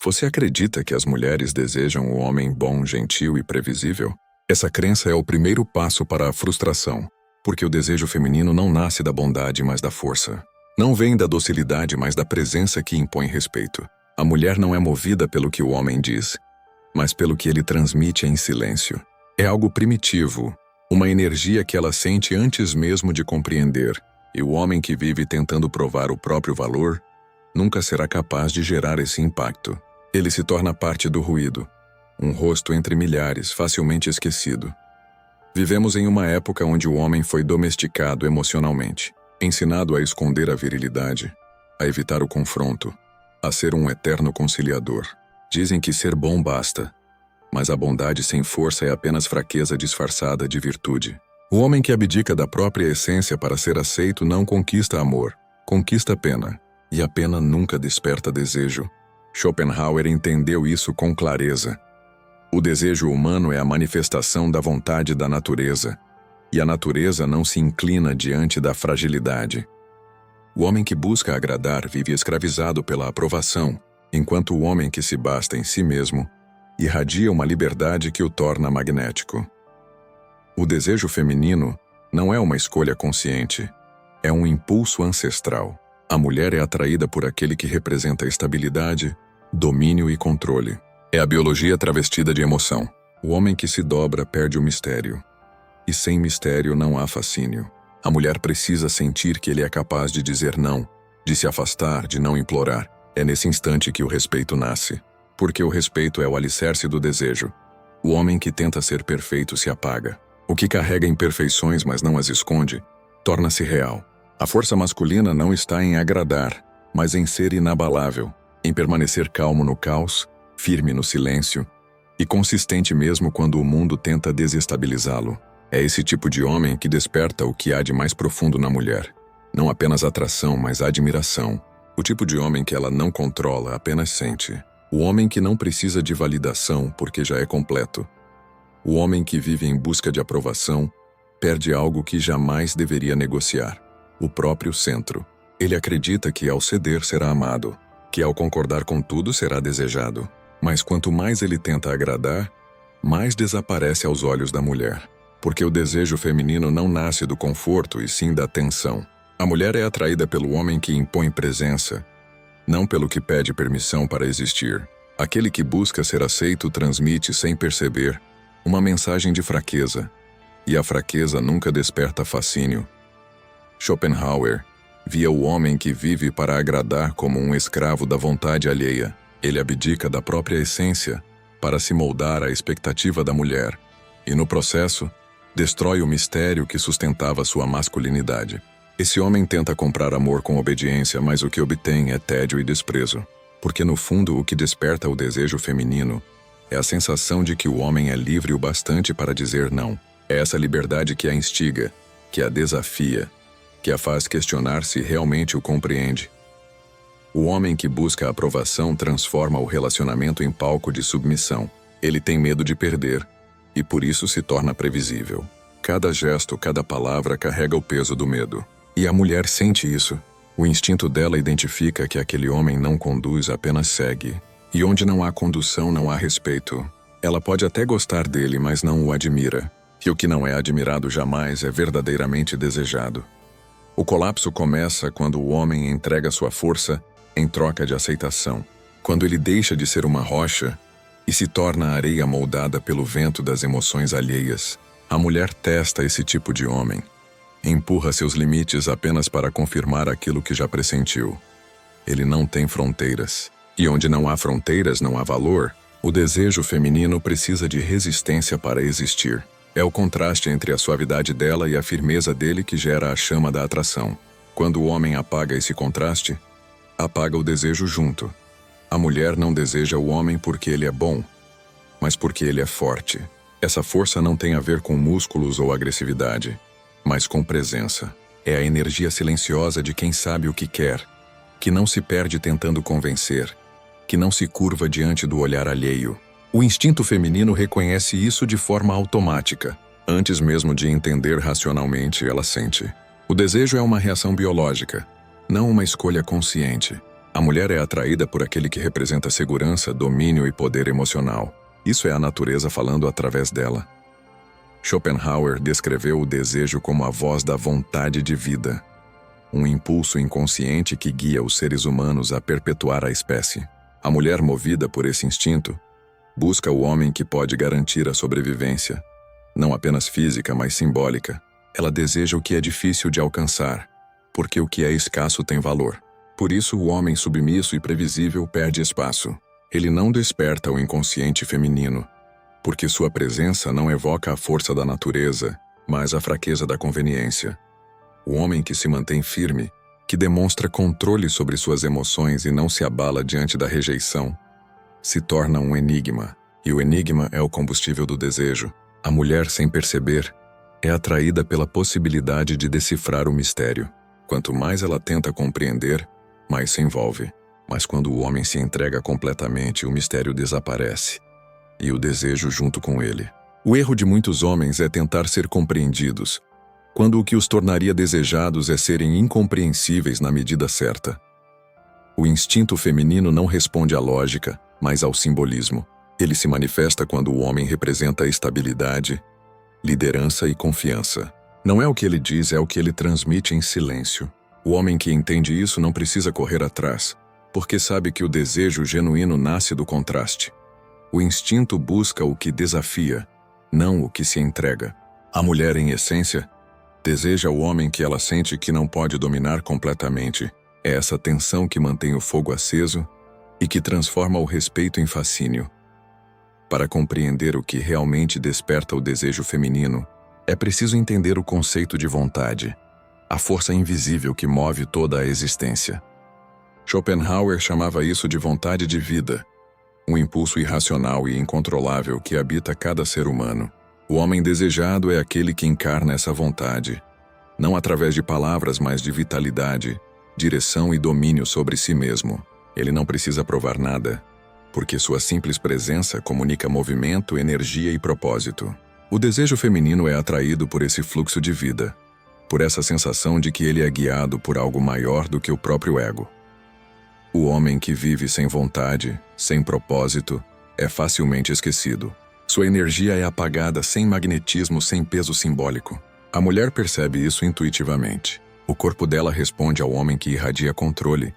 Você acredita que as mulheres desejam o homem bom, gentil e previsível? Essa crença é o primeiro passo para a frustração, porque o desejo feminino não nasce da bondade, mas da força. Não vem da docilidade, mas da presença que impõe respeito. A mulher não é movida pelo que o homem diz, mas pelo que ele transmite em silêncio. É algo primitivo, uma energia que ela sente antes mesmo de compreender, e o homem que vive tentando provar o próprio valor nunca será capaz de gerar esse impacto. Ele se torna parte do ruído, um rosto entre milhares, facilmente esquecido. Vivemos em uma época onde o homem foi domesticado emocionalmente, ensinado a esconder a virilidade, a evitar o confronto, a ser um eterno conciliador. Dizem que ser bom basta, mas a bondade sem força é apenas fraqueza disfarçada de virtude. O homem que abdica da própria essência para ser aceito não conquista amor, conquista pena, e a pena nunca desperta desejo. Schopenhauer entendeu isso com clareza. O desejo humano é a manifestação da vontade da natureza, e a natureza não se inclina diante da fragilidade. O homem que busca agradar vive escravizado pela aprovação, enquanto o homem que se basta em si mesmo irradia uma liberdade que o torna magnético. O desejo feminino não é uma escolha consciente, é um impulso ancestral. A mulher é atraída por aquele que representa estabilidade, domínio e controle. É a biologia travestida de emoção. O homem que se dobra perde o mistério. E sem mistério não há fascínio. A mulher precisa sentir que ele é capaz de dizer não, de se afastar, de não implorar. É nesse instante que o respeito nasce. Porque o respeito é o alicerce do desejo. O homem que tenta ser perfeito se apaga. O que carrega imperfeições, mas não as esconde, torna-se real. A força masculina não está em agradar, mas em ser inabalável, em permanecer calmo no caos, firme no silêncio e consistente mesmo quando o mundo tenta desestabilizá-lo. É esse tipo de homem que desperta o que há de mais profundo na mulher. Não apenas atração, mas admiração. O tipo de homem que ela não controla, apenas sente. O homem que não precisa de validação porque já é completo. O homem que vive em busca de aprovação perde algo que jamais deveria negociar. O próprio centro. Ele acredita que ao ceder será amado, que ao concordar com tudo será desejado. Mas quanto mais ele tenta agradar, mais desaparece aos olhos da mulher. Porque o desejo feminino não nasce do conforto e sim da tensão. A mulher é atraída pelo homem que impõe presença, não pelo que pede permissão para existir. Aquele que busca ser aceito transmite, sem perceber, uma mensagem de fraqueza, e a fraqueza nunca desperta fascínio. Schopenhauer via o homem que vive para agradar como um escravo da vontade alheia. Ele abdica da própria essência para se moldar à expectativa da mulher, e no processo, destrói o mistério que sustentava sua masculinidade. Esse homem tenta comprar amor com obediência, mas o que obtém é tédio e desprezo. Porque no fundo o que desperta o desejo feminino é a sensação de que o homem é livre o bastante para dizer não. É essa liberdade que a instiga, que a desafia, que a faz questionar se realmente o compreende. O homem que busca a aprovação transforma o relacionamento em palco de submissão. Ele tem medo de perder, e por isso se torna previsível. Cada gesto, cada palavra carrega o peso do medo. E a mulher sente isso. O instinto dela identifica que aquele homem não conduz, apenas segue. E onde não há condução, não há respeito. Ela pode até gostar dele, mas não o admira. E o que não é admirado jamais é verdadeiramente desejado. O colapso começa quando o homem entrega sua força em troca de aceitação. Quando ele deixa de ser uma rocha e se torna areia moldada pelo vento das emoções alheias. A mulher testa esse tipo de homem. Empurra seus limites apenas para confirmar aquilo que já pressentiu. Ele não tem fronteiras. E onde não há fronteiras, não há valor. O desejo feminino precisa de resistência para existir. É o contraste entre a suavidade dela e a firmeza dele que gera a chama da atração. Quando o homem apaga esse contraste, apaga o desejo junto. A mulher não deseja o homem porque ele é bom, mas porque ele é forte. Essa força não tem a ver com músculos ou agressividade, mas com presença. É a energia silenciosa de quem sabe o que quer, que não se perde tentando convencer, que não se curva diante do olhar alheio. O instinto feminino reconhece isso de forma automática. Antes mesmo de entender racionalmente, ela sente. O desejo é uma reação biológica, não uma escolha consciente. A mulher é atraída por aquele que representa segurança, domínio e poder emocional. Isso é a natureza falando através dela. Schopenhauer descreveu o desejo como a voz da vontade de vida, um impulso inconsciente que guia os seres humanos a perpetuar a espécie. A mulher, movida por esse instinto, busca o homem que pode garantir a sobrevivência, não apenas física, mas simbólica. Ela deseja o que é difícil de alcançar, porque o que é escasso tem valor. Por isso, o homem submisso e previsível perde espaço. Ele não desperta o inconsciente feminino, porque sua presença não evoca a força da natureza, mas a fraqueza da conveniência. O homem que se mantém firme, que demonstra controle sobre suas emoções e não se abala diante da rejeição, se torna um enigma, e o enigma é o combustível do desejo. A mulher, sem perceber, é atraída pela possibilidade de decifrar o mistério. Quanto mais ela tenta compreender, mais se envolve. Mas quando o homem se entrega completamente, o mistério desaparece, e o desejo junto com ele. O erro de muitos homens é tentar ser compreendidos, quando o que os tornaria desejados é serem incompreensíveis na medida certa. O instinto feminino não responde à lógica, mas ao simbolismo. Ele se manifesta quando o homem representa estabilidade, liderança e confiança. Não é o que ele diz, é o que ele transmite em silêncio. O homem que entende isso não precisa correr atrás, porque sabe que o desejo genuíno nasce do contraste. O instinto busca o que desafia, não o que se entrega. A mulher, em essência, deseja o homem que ela sente que não pode dominar completamente. É essa tensão que mantém o fogo aceso e que transforma o respeito em fascínio. Para compreender o que realmente desperta o desejo feminino, é preciso entender o conceito de vontade, a força invisível que move toda a existência. Schopenhauer chamava isso de vontade de vida, um impulso irracional e incontrolável que habita cada ser humano. O homem desejado é aquele que encarna essa vontade, não através de palavras, mas de vitalidade, direção e domínio sobre si mesmo. Ele não precisa provar nada, porque sua simples presença comunica movimento, energia e propósito. O desejo feminino é atraído por esse fluxo de vida, por essa sensação de que ele é guiado por algo maior do que o próprio ego. O homem que vive sem vontade, sem propósito, é facilmente esquecido. Sua energia é apagada sem magnetismo, sem peso simbólico. A mulher percebe isso intuitivamente. O corpo dela responde ao homem que irradia controle,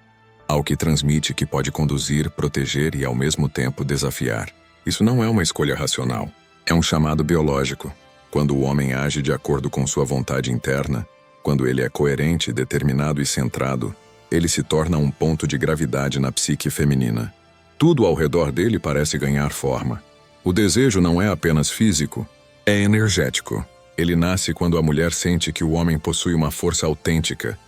ao que transmite que pode conduzir, proteger e ao mesmo tempo desafiar. Isso não é uma escolha racional. É um chamado biológico. Quando o homem age de acordo com sua vontade interna, quando ele é coerente, determinado e centrado, ele se torna um ponto de gravidade na psique feminina. Tudo ao redor dele parece ganhar forma. O desejo não é apenas físico, é energético. Ele nasce quando a mulher sente que o homem possui uma força autêntica,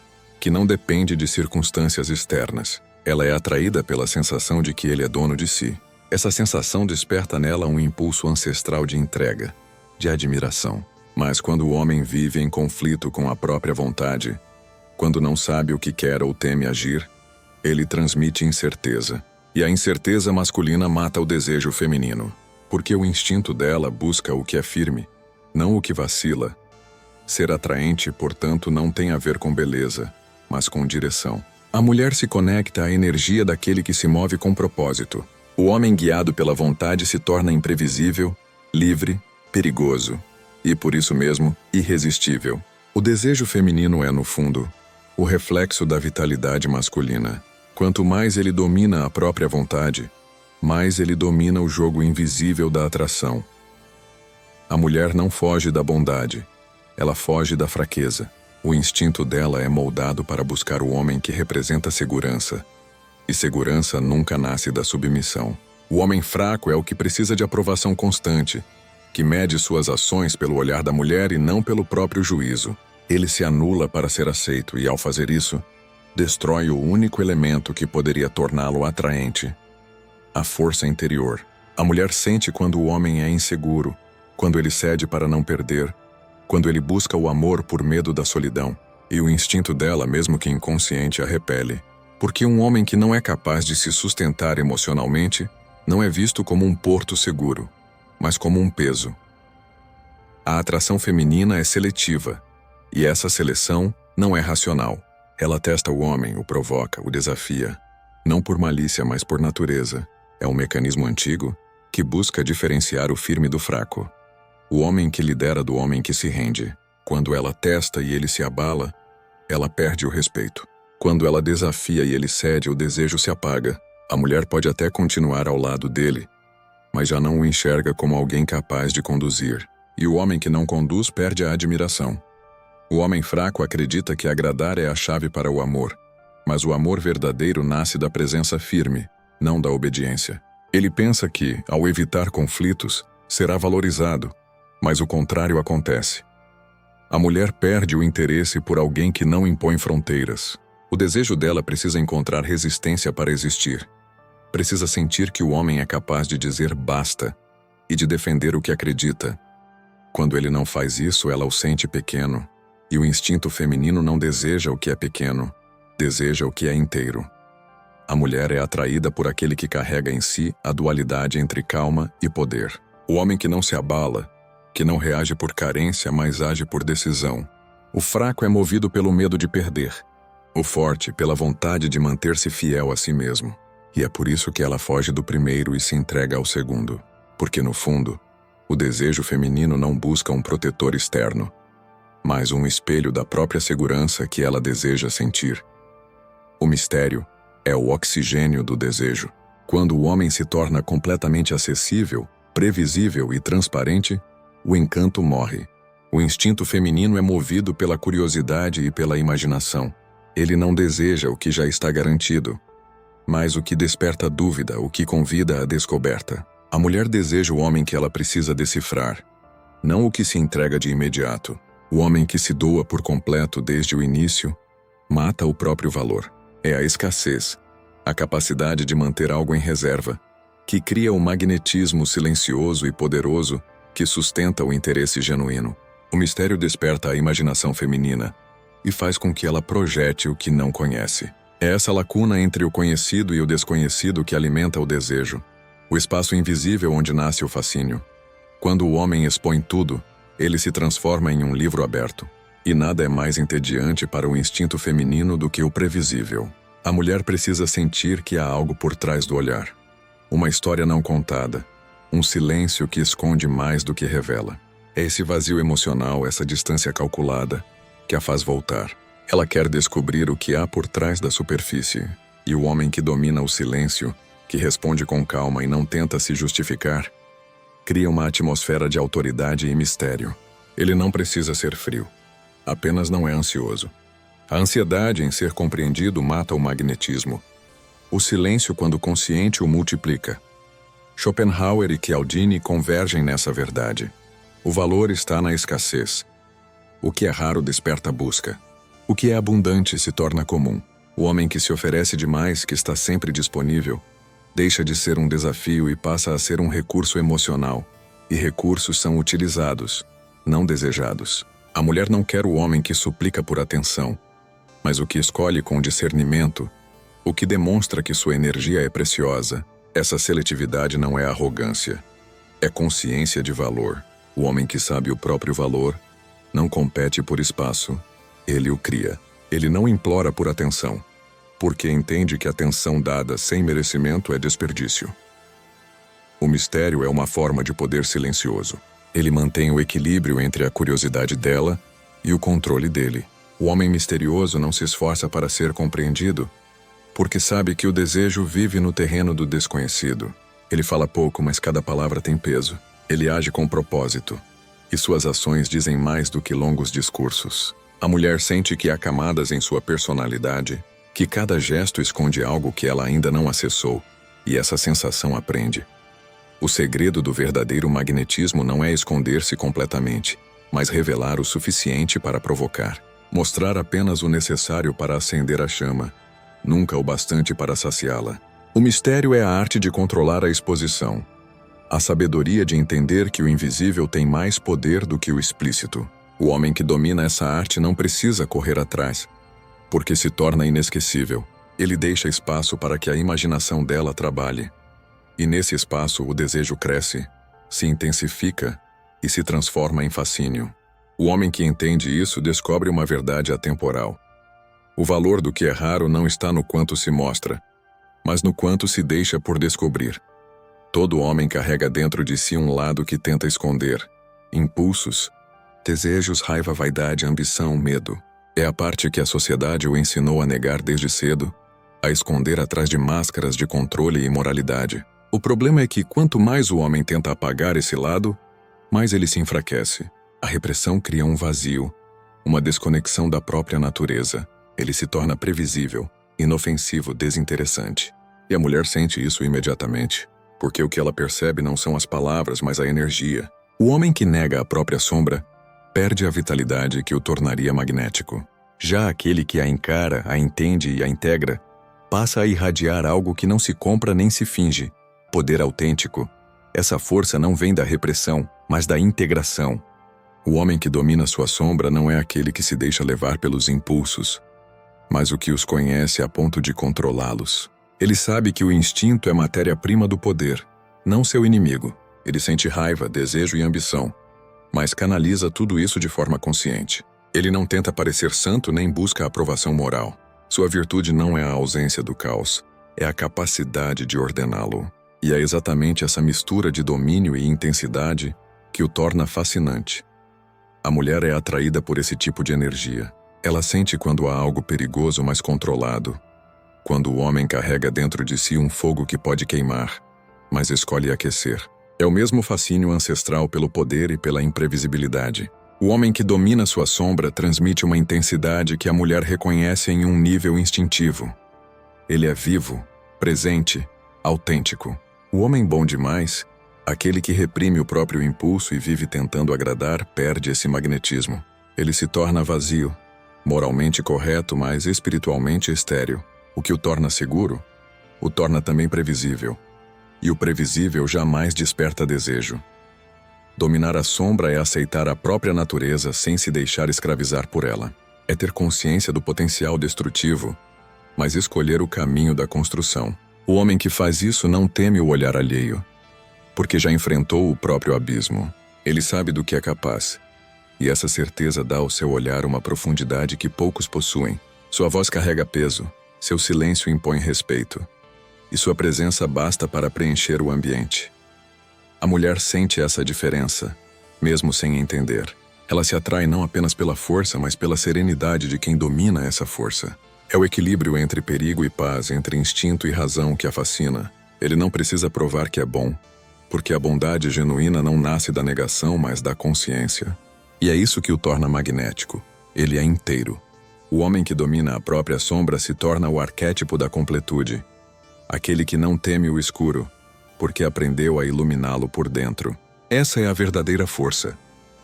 que não depende de circunstâncias externas. Ela é atraída pela sensação de que ele é dono de si. Essa sensação desperta nela um impulso ancestral de entrega, de admiração. Mas quando o homem vive em conflito com a própria vontade, quando não sabe o que quer ou teme agir, ele transmite incerteza. E a incerteza masculina mata o desejo feminino, porque o instinto dela busca o que é firme, não o que vacila. Ser atraente, portanto, não tem a ver com beleza, mas com direção. A mulher se conecta à energia daquele que se move com propósito. O homem guiado pela vontade se torna imprevisível, livre, perigoso e, por isso mesmo, irresistível. O desejo feminino é, no fundo, o reflexo da vitalidade masculina. Quanto mais ele domina a própria vontade, mais ele domina o jogo invisível da atração. A mulher não foge da bondade, ela foge da fraqueza. O instinto dela é moldado para buscar o homem que representa segurança. E segurança nunca nasce da submissão. O homem fraco é o que precisa de aprovação constante, que mede suas ações pelo olhar da mulher e não pelo próprio juízo. Ele se anula para ser aceito e, ao fazer isso, destrói o único elemento que poderia torná-lo atraente: a força interior. A mulher sente quando o homem é inseguro, quando ele cede para não perder, quando ele busca o amor por medo da solidão. E o instinto dela, mesmo que inconsciente, a repele. Porque um homem que não é capaz de se sustentar emocionalmente não é visto como um porto seguro, mas como um peso. A atração feminina é seletiva, e essa seleção não é racional. Ela testa o homem, o provoca, o desafia, Não por malícia, mas por natureza. É um mecanismo antigo que busca diferenciar o firme do fraco. O homem que lidera do homem que se rende. Quando ela testa e ele se abala, ela perde o respeito. Quando ela desafia e ele cede, o desejo se apaga. A mulher pode até continuar ao lado dele, mas já não o enxerga como alguém capaz de conduzir. E o homem que não conduz perde a admiração. O homem fraco acredita que agradar é a chave para o amor, mas o amor verdadeiro nasce da presença firme, não da obediência. Ele pensa que, ao evitar conflitos, será valorizado, mas o contrário acontece. A mulher perde o interesse por alguém que não impõe fronteiras. O desejo dela precisa encontrar resistência para existir. Precisa sentir que o homem é capaz de dizer basta e de defender o que acredita. Quando ele não faz isso, ela o sente pequeno, e o instinto feminino não deseja o que é pequeno, deseja o que é inteiro. A mulher é atraída por aquele que carrega em si a dualidade entre calma e poder. O homem que não se abala, que não reage por carência, mas age por decisão. O fraco é movido pelo medo de perder, o forte pela vontade de manter-se fiel a si mesmo. E é por isso que ela foge do primeiro e se entrega ao segundo. Porque, no fundo, o desejo feminino não busca um protetor externo, mas um espelho da própria segurança que ela deseja sentir. O mistério é o oxigênio do desejo. Quando o homem se torna completamente acessível, previsível e transparente, o encanto morre. O instinto feminino é movido pela curiosidade e pela imaginação. Ele não deseja o que já está garantido, mas o que desperta dúvida, o que convida à descoberta. A mulher deseja o homem que ela precisa decifrar, não o que se entrega de imediato. O homem que se doa por completo desde o início mata o próprio valor. É a escassez, a capacidade de manter algo em reserva, que cria o magnetismo silencioso e poderoso que sustenta o interesse genuíno. O mistério desperta a imaginação feminina e faz com que ela projete o que não conhece. É essa lacuna entre o conhecido e o desconhecido que alimenta o desejo, o espaço invisível onde nasce o fascínio. Quando o homem expõe tudo, ele se transforma em um livro aberto. E nada é mais entediante para o instinto feminino do que o previsível. A mulher precisa sentir que há algo por trás do olhar. Uma história não contada. Um silêncio que esconde mais do que revela. É esse vazio emocional, essa distância calculada, que a faz voltar. Ela quer descobrir o que há por trás da superfície. E o homem que domina o silêncio, que responde com calma e não tenta se justificar, cria uma atmosfera de autoridade e mistério. Ele não precisa ser frio. Apenas não é ansioso. A ansiedade em ser compreendido mata o magnetismo. O silêncio, quando consciente, o multiplica. Schopenhauer e Cialdini convergem nessa verdade. O valor está na escassez. O que é raro desperta a busca. O que é abundante se torna comum. O homem que se oferece demais, que está sempre disponível, deixa de ser um desafio e passa a ser um recurso emocional. E recursos são utilizados, não desejados. A mulher não quer o homem que suplica por atenção, mas o que escolhe com discernimento, o que demonstra que sua energia é preciosa. Essa seletividade não é arrogância, é consciência de valor. O homem que sabe o próprio valor não compete por espaço, ele o cria. Ele não implora por atenção, porque entende que atenção dada sem merecimento é desperdício. O mistério é uma forma de poder silencioso. Ele mantém o equilíbrio entre a curiosidade dela e o controle dele. O homem misterioso não se esforça para ser compreendido, porque sabe que o desejo vive no terreno do desconhecido. Ele fala pouco, mas cada palavra tem peso. Ele age com propósito, e suas ações dizem mais do que longos discursos. A mulher sente que há camadas em sua personalidade, que cada gesto esconde algo que ela ainda não acessou, e essa sensação aprende. O segredo do verdadeiro magnetismo não é esconder-se completamente, mas revelar o suficiente para provocar. Mostrar apenas o necessário para acender a chama, nunca o bastante para saciá-la. O mistério é a arte de controlar a exposição. A sabedoria de entender que o invisível tem mais poder do que o explícito. O homem que domina essa arte não precisa correr atrás, porque se torna inesquecível. Ele deixa espaço para que a imaginação dela trabalhe. E nesse espaço o desejo cresce, se intensifica e se transforma em fascínio. O homem que entende isso descobre uma verdade atemporal. O valor do que é raro não está no quanto se mostra, mas no quanto se deixa por descobrir. Todo homem carrega dentro de si um lado que tenta esconder. Impulsos, desejos, raiva, vaidade, ambição, medo. É a parte que a sociedade o ensinou a negar desde cedo, a esconder atrás de máscaras de controle e moralidade. O problema é que quanto mais o homem tenta apagar esse lado, mais ele se enfraquece. A repressão cria um vazio, uma desconexão da própria natureza. Ele se torna previsível, inofensivo, desinteressante. E a mulher sente isso imediatamente, porque o que ela percebe não são as palavras, mas a energia. O homem que nega a própria sombra perde a vitalidade que o tornaria magnético. Já aquele que a encara, a entende e a integra, passa a irradiar algo que não se compra nem se finge. Poder autêntico. Essa força não vem da repressão, mas da integração. O homem que domina sua sombra não é aquele que se deixa levar pelos impulsos, mas o que os conhece a ponto de controlá-los. Ele sabe que o instinto é matéria-prima do poder, não seu inimigo. Ele sente raiva, desejo e ambição, mas canaliza tudo isso de forma consciente. Ele não tenta parecer santo nem busca aprovação moral. Sua virtude não é a ausência do caos, é a capacidade de ordená-lo. E é exatamente essa mistura de domínio e intensidade que o torna fascinante. A mulher é atraída por esse tipo de energia. Ela sente quando há algo perigoso mais controlado, quando o homem carrega dentro de si um fogo que pode queimar, mas escolhe aquecer. É o mesmo fascínio ancestral pelo poder e pela imprevisibilidade. O homem que domina sua sombra transmite uma intensidade que a mulher reconhece em um nível instintivo. Ele é vivo, presente, autêntico. O homem bom demais, aquele que reprime o próprio impulso e vive tentando agradar, perde esse magnetismo. Ele se torna vazio, moralmente correto, mas espiritualmente estéril. O que o torna seguro, o torna também previsível. E o previsível jamais desperta desejo. Dominar a sombra é aceitar a própria natureza sem se deixar escravizar por ela. É ter consciência do potencial destrutivo, mas escolher o caminho da construção. O homem que faz isso não teme o olhar alheio, porque já enfrentou o próprio abismo. Ele sabe do que é capaz, e essa certeza dá ao seu olhar uma profundidade que poucos possuem. Sua voz carrega peso, seu silêncio impõe respeito, e sua presença basta para preencher o ambiente. A mulher sente essa diferença, mesmo sem entender. Ela se atrai não apenas pela força, mas pela serenidade de quem domina essa força. É o equilíbrio entre perigo e paz, entre instinto e razão que a fascina. Ele não precisa provar que é bom, porque a bondade genuína não nasce da negação, mas da consciência. E é isso que o torna magnético. Ele é inteiro. O homem que domina a própria sombra se torna o arquétipo da completude. Aquele que não teme o escuro, porque aprendeu a iluminá-lo por dentro. Essa é a verdadeira força.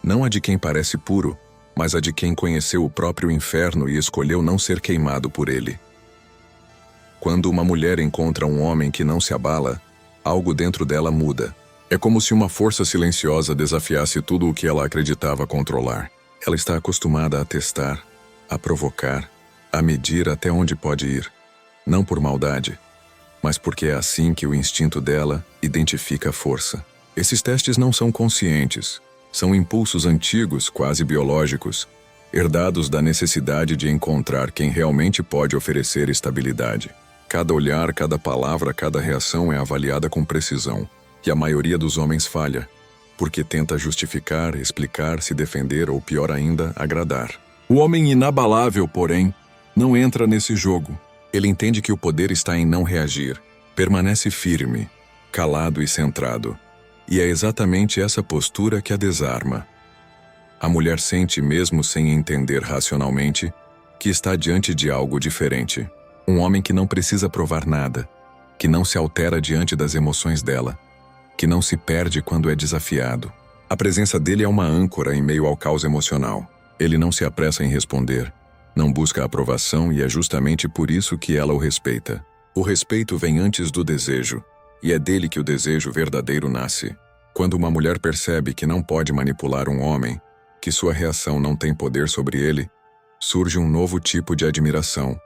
Não a de quem parece puro, mas a de quem conheceu o próprio inferno e escolheu não ser queimado por ele. Quando uma mulher encontra um homem que não se abala, algo dentro dela muda. É como se uma força silenciosa desafiasse tudo o que ela acreditava controlar. Ela está acostumada a testar, a provocar, a medir até onde pode ir. Não por maldade, mas porque é assim que o instinto dela identifica a força. Esses testes não são conscientes. São impulsos antigos, quase biológicos, herdados da necessidade de encontrar quem realmente pode oferecer estabilidade. Cada olhar, cada palavra, cada reação é avaliada com precisão. E a maioria dos homens falha, porque tenta justificar, explicar, se defender ou, pior ainda, agradar. O homem inabalável, porém, não entra nesse jogo. Ele entende que o poder está em não reagir. Permanece firme, calado e centrado. E é exatamente essa postura que a desarma. A mulher sente, mesmo sem entender racionalmente, que está diante de algo diferente. Um homem que não precisa provar nada, que não se altera diante das emoções dela, que não se perde quando é desafiado. A presença dele é uma âncora em meio ao caos emocional. Ele não se apressa em responder, não busca aprovação e é justamente por isso que ela o respeita. O respeito vem antes do desejo, e é dele que o desejo verdadeiro nasce. Quando uma mulher percebe que não pode manipular um homem, que sua reação não tem poder sobre ele, surge um novo tipo de admiração,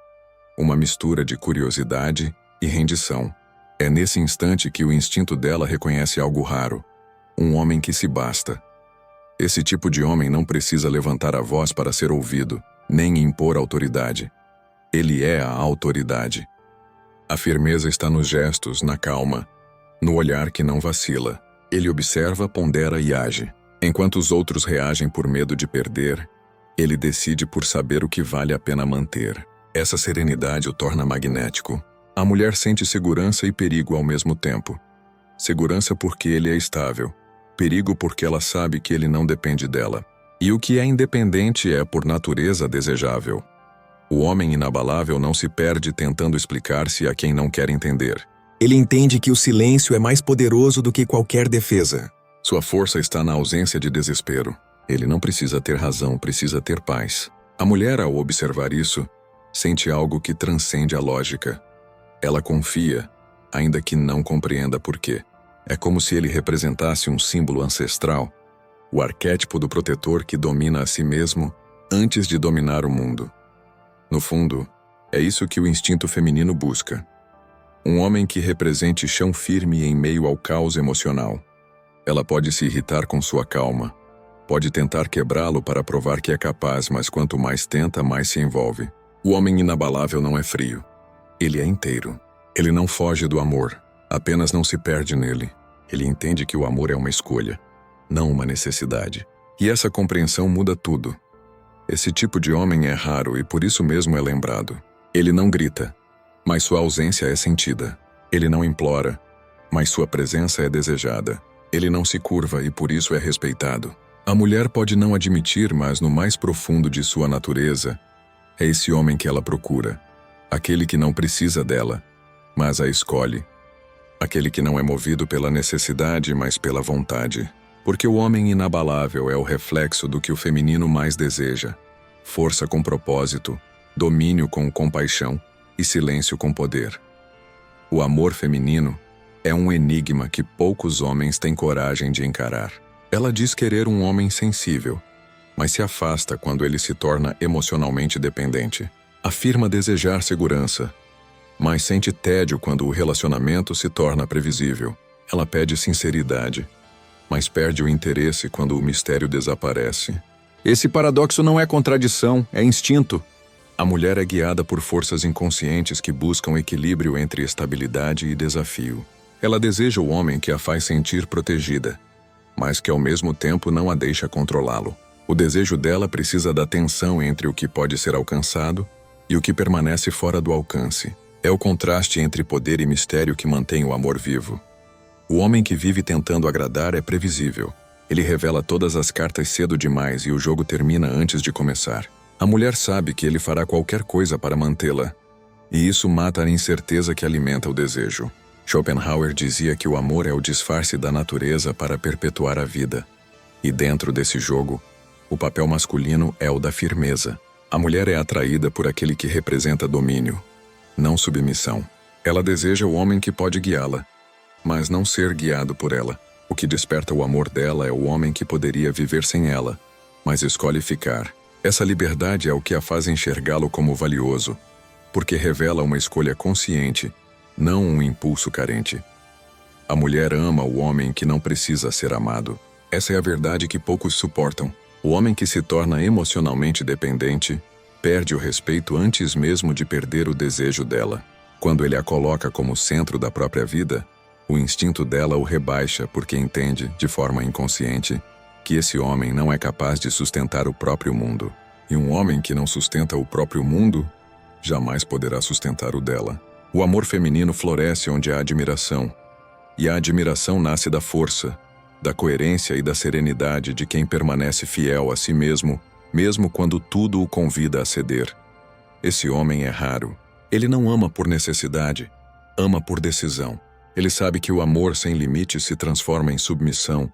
uma mistura de curiosidade e rendição. É nesse instante que o instinto dela reconhece algo raro, um homem que se basta. Esse tipo de homem não precisa levantar a voz para ser ouvido, nem impor autoridade. Ele é a autoridade. A firmeza está nos gestos, na calma, no olhar que não vacila. Ele observa, pondera e age. Enquanto os outros reagem por medo de perder, ele decide por saber o que vale a pena manter. Essa serenidade o torna magnético. A mulher sente segurança e perigo ao mesmo tempo. Segurança porque ele é estável. Perigo porque ela sabe que ele não depende dela. E o que é independente é, por natureza, desejável. O homem inabalável não se perde tentando explicar-se a quem não quer entender. Ele entende que o silêncio é mais poderoso do que qualquer defesa. Sua força está na ausência de desespero. Ele não precisa ter razão, precisa ter paz. A mulher, ao observar isso, sente algo que transcende a lógica. Ela confia, ainda que não compreenda por quê. É como se ele representasse um símbolo ancestral, o arquétipo do protetor que domina a si mesmo antes de dominar o mundo. No fundo, é isso que o instinto feminino busca. Um homem que represente chão firme em meio ao caos emocional. Ela pode se irritar com sua calma. Pode tentar quebrá-lo para provar que é capaz, mas quanto mais tenta, mais se envolve. O homem inabalável não é frio. Ele é inteiro. Ele não foge do amor, apenas não se perde nele. Ele entende que o amor é uma escolha, não uma necessidade. E essa compreensão muda tudo. Esse tipo de homem é raro e por isso mesmo é lembrado. Ele não grita, mas sua ausência é sentida. Ele não implora, mas sua presença é desejada. Ele não se curva e por isso é respeitado. A mulher pode não admitir, mas no mais profundo de sua natureza, é esse homem que ela procura. Aquele que não precisa dela, mas a escolhe. Aquele que não é movido pela necessidade, mas pela vontade. Porque o homem inabalável é o reflexo do que o feminino mais deseja. Força com propósito, domínio com compaixão e silêncio com poder. O amor feminino é um enigma que poucos homens têm coragem de encarar. Ela diz querer um homem sensível, mas se afasta quando ele se torna emocionalmente dependente. Afirma desejar segurança, mas sente tédio quando o relacionamento se torna previsível. Ela pede sinceridade, mas perde o interesse quando o mistério desaparece. Esse paradoxo não é contradição, é instinto. A mulher é guiada por forças inconscientes que buscam equilíbrio entre estabilidade e desafio. Ela deseja o homem que a faz sentir protegida, mas que ao mesmo tempo não a deixa controlá-lo. O desejo dela precisa da tensão entre o que pode ser alcançado e o que permanece fora do alcance. É o contraste entre poder e mistério que mantém o amor vivo. O homem que vive tentando agradar é previsível. Ele revela todas as cartas cedo demais e o jogo termina antes de começar. A mulher sabe que ele fará qualquer coisa para mantê-la, e isso mata a incerteza que alimenta o desejo. Schopenhauer dizia que o amor é o disfarce da natureza para perpetuar a vida. E dentro desse jogo, o papel masculino é o da firmeza. A mulher é atraída por aquele que representa domínio, não submissão. Ela deseja o homem que pode guiá-la, mas não ser guiado por ela. O que desperta o amor dela é o homem que poderia viver sem ela, mas escolhe ficar. Essa liberdade é o que a faz enxergá-lo como valioso, porque revela uma escolha consciente, não um impulso carente. A mulher ama o homem que não precisa ser amado. Essa é a verdade que poucos suportam. O homem que se torna emocionalmente dependente perde o respeito antes mesmo de perder o desejo dela. Quando ele a coloca como centro da própria vida, o instinto dela o rebaixa porque entende, de forma inconsciente, que esse homem não é capaz de sustentar o próprio mundo. E um homem que não sustenta o próprio mundo, jamais poderá sustentar o dela. O amor feminino floresce onde há admiração, e a admiração nasce da força, da coerência e da serenidade de quem permanece fiel a si mesmo, mesmo quando tudo o convida a ceder. Esse homem é raro. Ele não ama por necessidade, ama por decisão. Ele sabe que o amor sem limites se transforma em submissão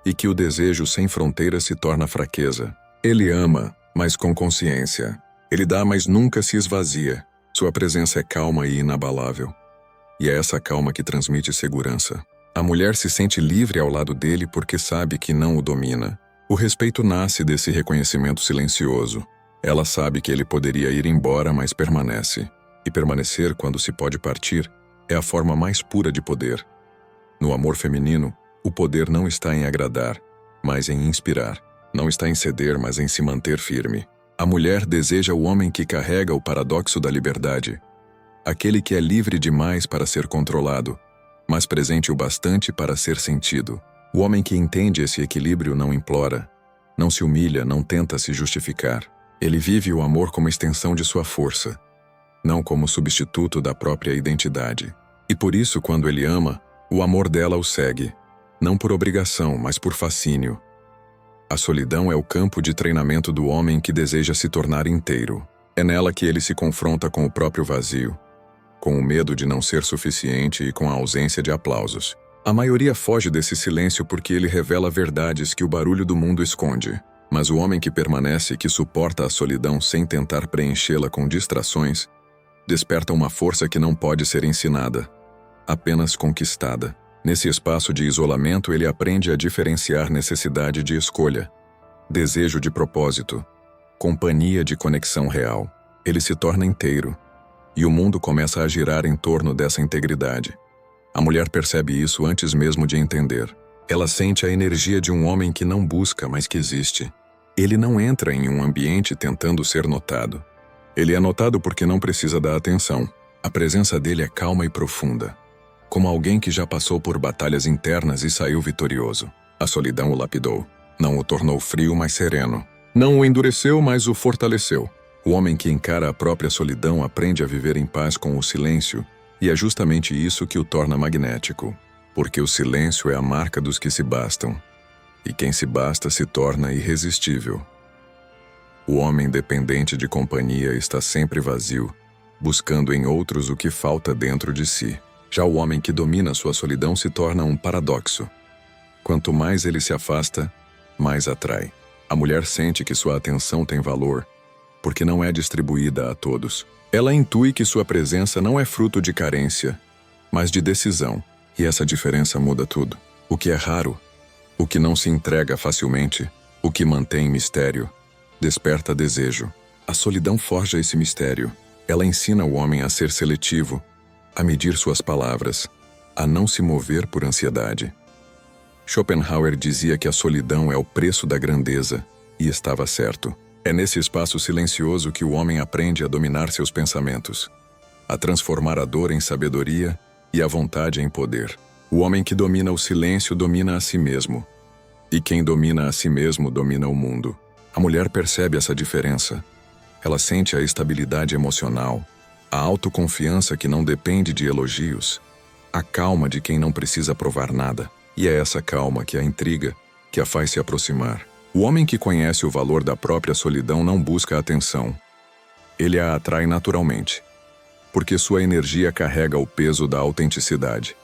e que o desejo sem fronteiras se torna fraqueza. Ele ama, mas com consciência. Ele dá, mas nunca se esvazia. Sua presença é calma e inabalável. E é essa calma que transmite segurança. A mulher se sente livre ao lado dele porque sabe que não o domina. O respeito nasce desse reconhecimento silencioso. Ela sabe que ele poderia ir embora, mas permanece. E permanecer quando se pode partir é a forma mais pura de poder. No amor feminino, o poder não está em agradar, mas em inspirar. Não está em ceder, mas em se manter firme. A mulher deseja o homem que carrega o paradoxo da liberdade. aquele que é livre demais para ser controlado, mas presente o bastante para ser sentido. O homem que entende esse equilíbrio não implora, não se humilha, não tenta se justificar. Ele vive o amor como extensão de sua força, não como substituto da própria identidade. E por isso, quando ele ama, o amor dela o segue, não por obrigação, mas por fascínio. A solidão é o campo de treinamento do homem que deseja se tornar inteiro. É nela que ele se confronta com o próprio vazio, com o medo de não ser suficiente e com a ausência de aplausos. A maioria foge desse silêncio porque ele revela verdades que o barulho do mundo esconde. Mas o homem que permanece e que suporta a solidão sem tentar preenchê-la com distrações, desperta uma força que não pode ser ensinada, apenas conquistada. Nesse espaço de isolamento, ele aprende a diferenciar necessidade de escolha, desejo de propósito, companhia de conexão real. Ele se torna inteiro, e o mundo começa a girar em torno dessa integridade. A mulher percebe isso antes mesmo de entender. Ela sente a energia de um homem que não busca, mas que existe. Ele não entra em um ambiente tentando ser notado. Ele é notado porque não precisa da atenção. A presença dele é calma e profunda, como alguém que já passou por batalhas internas e saiu vitorioso. A solidão o lapidou. Não o tornou frio, mas sereno. Não o endureceu, mas o fortaleceu. O homem que encara a própria solidão aprende a viver em paz com o silêncio, e é justamente isso que o torna magnético. Porque o silêncio é a marca dos que se bastam, e quem se basta se torna irresistível. O homem dependente de companhia está sempre vazio, buscando em outros o que falta dentro de si. Já o homem que domina sua solidão se torna um paradoxo. Quanto mais ele se afasta, mais atrai. A mulher sente que sua atenção tem valor, porque não é distribuída a todos. Ela intui que sua presença não é fruto de carência, mas de decisão. E essa diferença muda tudo. O que é raro, o que não se entrega facilmente, o que mantém mistério, desperta desejo. A solidão forja esse mistério. Ela ensina o homem a ser seletivo, a medir suas palavras, a não se mover por ansiedade. Schopenhauer dizia que a solidão é o preço da grandeza, e estava certo. É nesse espaço silencioso que o homem aprende a dominar seus pensamentos, a transformar a dor em sabedoria e a vontade em poder. O homem que domina o silêncio domina a si mesmo, e quem domina a si mesmo domina o mundo. A mulher percebe essa diferença. Ela sente a estabilidade emocional, a autoconfiança que não depende de elogios, a calma de quem não precisa provar nada. E é essa calma que a intriga, que a faz se aproximar. O homem que conhece o valor da própria solidão não busca atenção. Ele a atrai naturalmente, porque sua energia carrega o peso da autenticidade.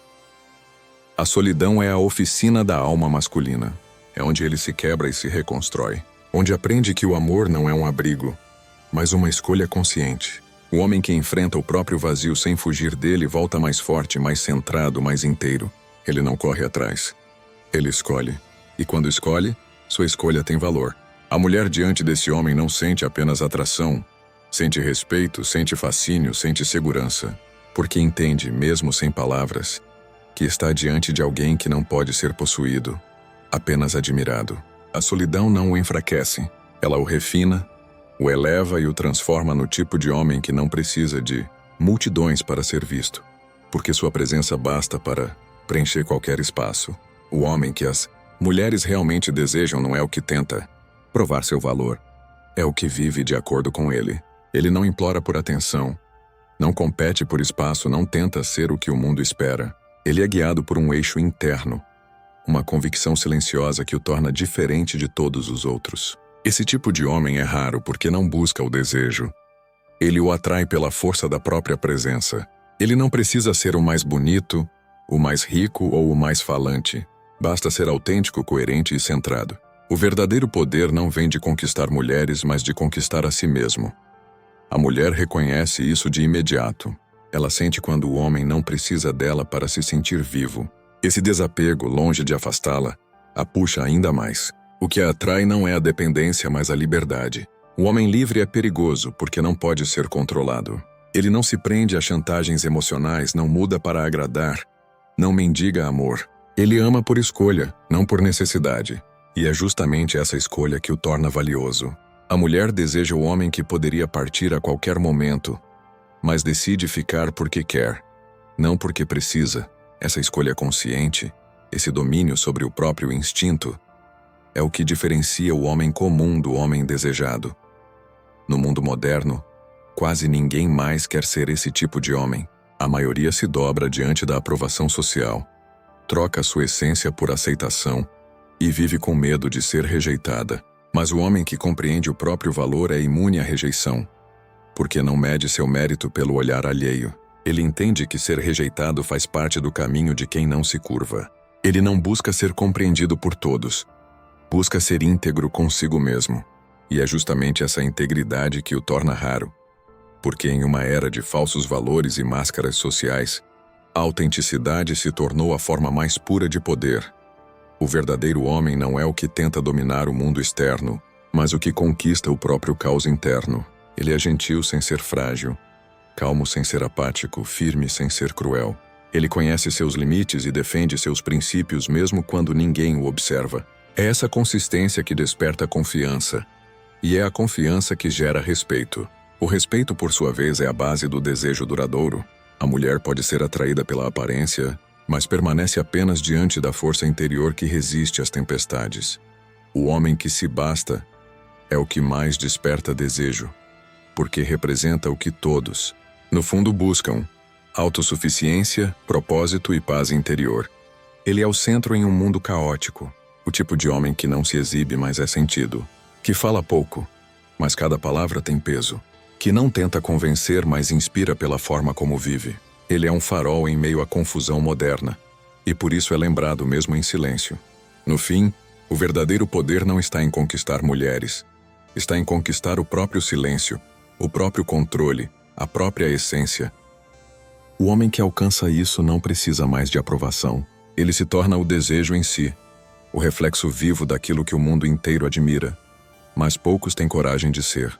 A solidão é a oficina da alma masculina. É onde ele se quebra e se reconstrói. Onde aprende que o amor não é um abrigo, mas uma escolha consciente. O homem que enfrenta o próprio vazio sem fugir dele volta mais forte, mais centrado, mais inteiro. Ele não corre atrás. Ele escolhe. E quando escolhe, sua escolha tem valor. A mulher diante desse homem não sente apenas atração, sente respeito, sente fascínio, sente segurança. Porque entende, mesmo sem palavras, que está diante de alguém que não pode ser possuído, apenas admirado. A solidão não o enfraquece. Ela o refina, o eleva e o transforma no tipo de homem que não precisa de multidões para ser visto, porque sua presença basta para preencher qualquer espaço. O homem que as mulheres realmente desejam não é o que tenta provar seu valor, é o que vive de acordo com ele. Ele não implora por atenção, não compete por espaço, não tenta ser o que o mundo espera. Ele é guiado por um eixo interno, uma convicção silenciosa que o torna diferente de todos os outros. Esse tipo de homem é raro porque não busca o desejo. Ele o atrai pela força da própria presença. Ele não precisa ser o mais bonito, o mais rico ou o mais falante. Basta ser autêntico, coerente e centrado. O verdadeiro poder não vem de conquistar mulheres, mas de conquistar a si mesmo. A mulher reconhece isso de imediato. Ela sente quando o homem não precisa dela para se sentir vivo. Esse desapego, longe de afastá-la, a puxa ainda mais. O que a atrai não é a dependência, mas a liberdade. O homem livre é perigoso porque não pode ser controlado. Ele não se prende a chantagens emocionais, não muda para agradar, não mendiga amor. Ele ama por escolha, não por necessidade. E é justamente essa escolha que o torna valioso. A mulher deseja o homem que poderia partir a qualquer momento, mas decide ficar porque quer, não porque precisa. Essa escolha consciente, esse domínio sobre o próprio instinto, é o que diferencia o homem comum do homem desejado. No mundo moderno, quase ninguém mais quer ser esse tipo de homem. A maioria se dobra diante da aprovação social, troca sua essência por aceitação e vive com medo de ser rejeitada. Mas o homem que compreende o próprio valor é imune à rejeição, porque não mede seu mérito pelo olhar alheio. Ele entende que ser rejeitado faz parte do caminho de quem não se curva. Ele não busca ser compreendido por todos, busca ser íntegro consigo mesmo. E é justamente essa integridade que o torna raro, porque em uma era de falsos valores e máscaras sociais, a autenticidade se tornou a forma mais pura de poder. O verdadeiro homem não é o que tenta dominar o mundo externo, mas o que conquista o próprio caos interno. Ele é gentil sem ser frágil, calmo sem ser apático, firme sem ser cruel. Ele conhece seus limites e defende seus princípios mesmo quando ninguém o observa. É essa consistência que desperta confiança, e é a confiança que gera respeito. O respeito, por sua vez, é a base do desejo duradouro. A mulher pode ser atraída pela aparência, mas permanece apenas diante da força interior que resiste às tempestades. O homem que se basta é o que mais desperta desejo, porque representa o que todos, no fundo, buscam: autossuficiência, propósito e paz interior. Ele é o centro em um mundo caótico, o tipo de homem que não se exibe, mas é sentido, que fala pouco, mas cada palavra tem peso, que não tenta convencer, mas inspira pela forma como vive. Ele é um farol em meio à confusão moderna, e por isso é lembrado mesmo em silêncio. No fim, o verdadeiro poder não está em conquistar mulheres, está em conquistar o próprio silêncio, o próprio controle, a própria essência. O homem que alcança isso não precisa mais de aprovação. Ele se torna o desejo em si, o reflexo vivo daquilo que o mundo inteiro admira, mas poucos têm coragem de ser.